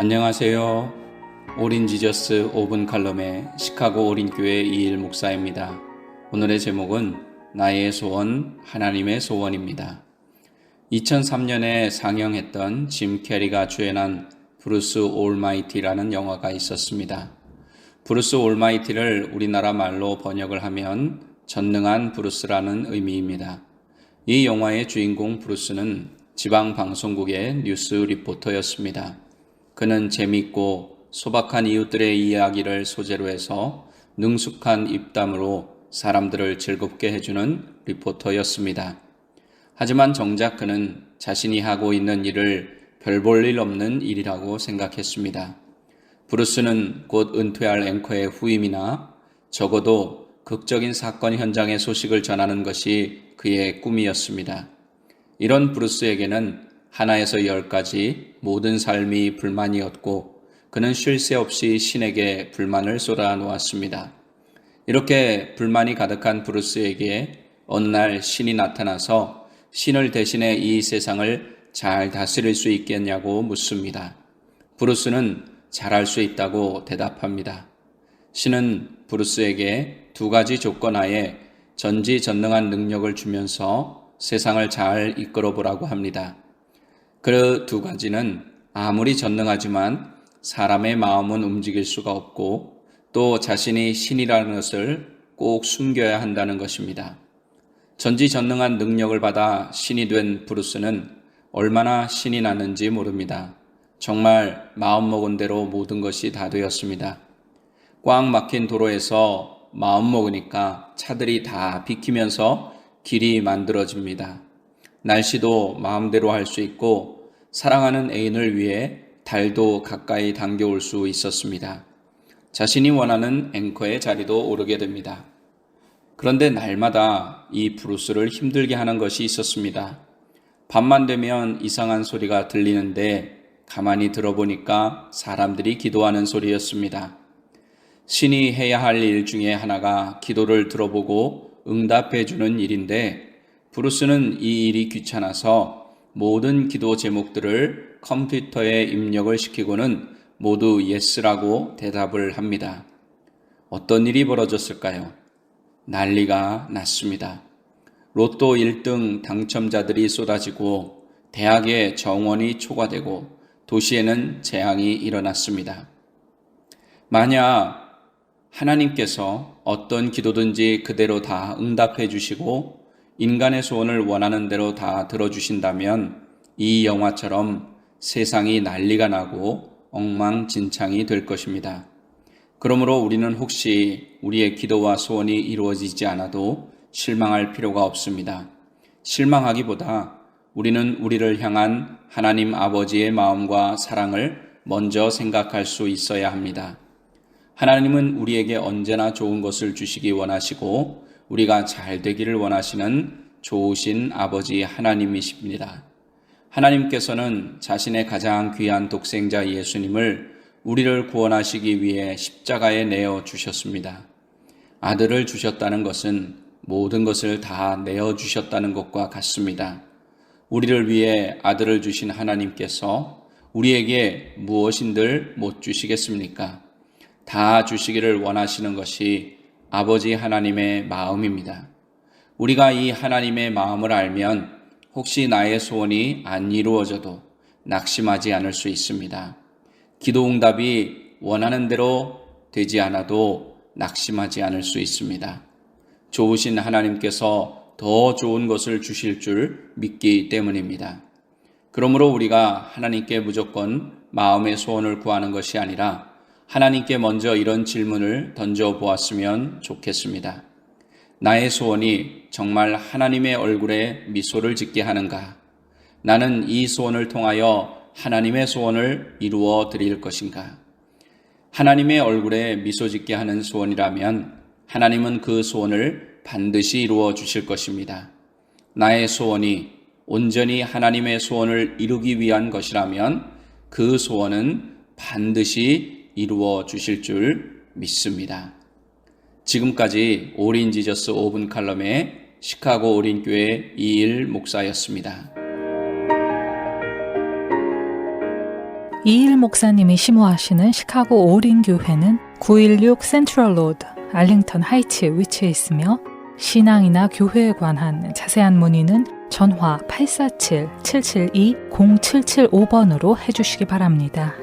안녕하세요. 오린지저스 5분 칼럼의 시카고 오린교회 이일 목사입니다. 오늘의 제목은 나의 소원, 하나님의 소원입니다. 2003년에 상영했던 짐 캐리가 주연한 브루스 올마이티라는 영화가 있었습니다. 브루스 올마이티를 우리나라 말로 번역을 하면 전능한 브루스라는 의미입니다. 이 영화의 주인공 브루스는 지방방송국의 뉴스 리포터였습니다. 그는 재미있고 소박한 이웃들의 이야기를 소재로 해서 능숙한 입담으로 사람들을 즐겁게 해주는 리포터였습니다. 하지만 정작 그는 자신이 하고 있는 일을 별 볼 일 없는 일이라고 생각했습니다. 브루스는 곧 은퇴할 앵커의 후임이나 적어도 극적인 사건 현장의 소식을 전하는 것이 그의 꿈이었습니다. 이런 브루스에게는 하나에서 10까지 모든 삶이 불만이었고 그는 쉴 새 없이 신에게 불만을 쏟아놓았습니다. 이렇게 불만이 가득한 브루스에게 어느 날 신이 나타나서 신을 대신해 이 세상을 잘 다스릴 수 있겠냐고 묻습니다. 브루스는 잘할 수 있다고 대답합니다. 신은 브루스에게 2가지 조건 하에 전지전능한 능력을 주면서 세상을 잘 이끌어 보라고 합니다. 그 2가지는 아무리 전능하지만 사람의 마음은 움직일 수가 없고 또 자신이 신이라는 것을 꼭 숨겨야 한다는 것입니다. 전지전능한 능력을 받아 신이 된 브루스는 얼마나 신이 났는지 모릅니다. 정말 마음먹은 대로 모든 것이 다 되었습니다. 꽉 막힌 도로에서 마음먹으니까 차들이 다 비키면서 길이 만들어집니다. 날씨도 마음대로 할 수 있고 사랑하는 애인을 위해 달도 가까이 당겨올 수 있었습니다. 자신이 원하는 앵커의 자리도 오르게 됩니다. 그런데 날마다 이 브루스를 힘들게 하는 것이 있었습니다. 밤만 되면 이상한 소리가 들리는데 가만히 들어보니까 사람들이 기도하는 소리였습니다. 신이 해야 할 일 중에 하나가 기도를 들어보고 응답해 주는 일인데 브루스는 이 일이 귀찮아서 모든 기도 제목들을 컴퓨터에 입력을 시키고는 모두 예스라고 대답을 합니다. 어떤 일이 벌어졌을까요? 난리가 났습니다. 로또 1등 당첨자들이 쏟아지고 대학의 정원이 초과되고 도시에는 재앙이 일어났습니다. 만약 하나님께서 어떤 기도든지 그대로 다 응답해 주시고 인간의 소원을 원하는 대로 다 들어주신다면 이 영화처럼 세상이 난리가 나고 엉망진창이 될 것입니다. 그러므로 우리는 혹시 우리의 기도와 소원이 이루어지지 않아도 실망할 필요가 없습니다. 실망하기보다 우리는 우리를 향한 하나님 아버지의 마음과 사랑을 먼저 생각할 수 있어야 합니다. 하나님은 우리에게 언제나 좋은 것을 주시기 원하시고 우리가 잘 되기를 원하시는 좋으신 아버지 하나님이십니다. 하나님께서는 자신의 가장 귀한 독생자 예수님을 우리를 구원하시기 위해 십자가에 내어 주셨습니다. 아들을 주셨다는 것은 모든 것을 다 내어 주셨다는 것과 같습니다. 우리를 위해 아들을 주신 하나님께서 우리에게 무엇인들 못 주시겠습니까? 다 주시기를 원하시는 것이 아버지 하나님의 마음입니다. 우리가 이 하나님의 마음을 알면 혹시 나의 소원이 안 이루어져도 낙심하지 않을 수 있습니다. 기도 응답이 원하는 대로 되지 않아도 낙심하지 않을 수 있습니다. 좋으신 하나님께서 더 좋은 것을 주실 줄 믿기 때문입니다. 그러므로 우리가 하나님께 무조건 마음의 소원을 구하는 것이 아니라 하나님께 먼저 이런 질문을 던져보았으면 좋겠습니다. 나의 소원이 정말 하나님의 얼굴에 미소를 짓게 하는가? 나는 이 소원을 통하여 하나님의 소원을 이루어 드릴 것인가? 하나님의 얼굴에 미소 짓게 하는 소원이라면 하나님은 그 소원을 반드시 이루어 주실 것입니다. 나의 소원이 온전히 하나님의 소원을 이루기 위한 것이라면 그 소원은 반드시 이루어 주실 줄 믿습니다. 지금까지 오린지저스 5분 칼럼의 시카고 오린교회 이일 목사였습니다. 이일 목사님이 심호하시는 시카고 오링교회는 916 센트럴 로드 알링턴 하이츠에 위치해 있으며 신앙이나 교회에 관한 자세한 문의는 전화 847-772-0775번으로 해주시기 바랍니다.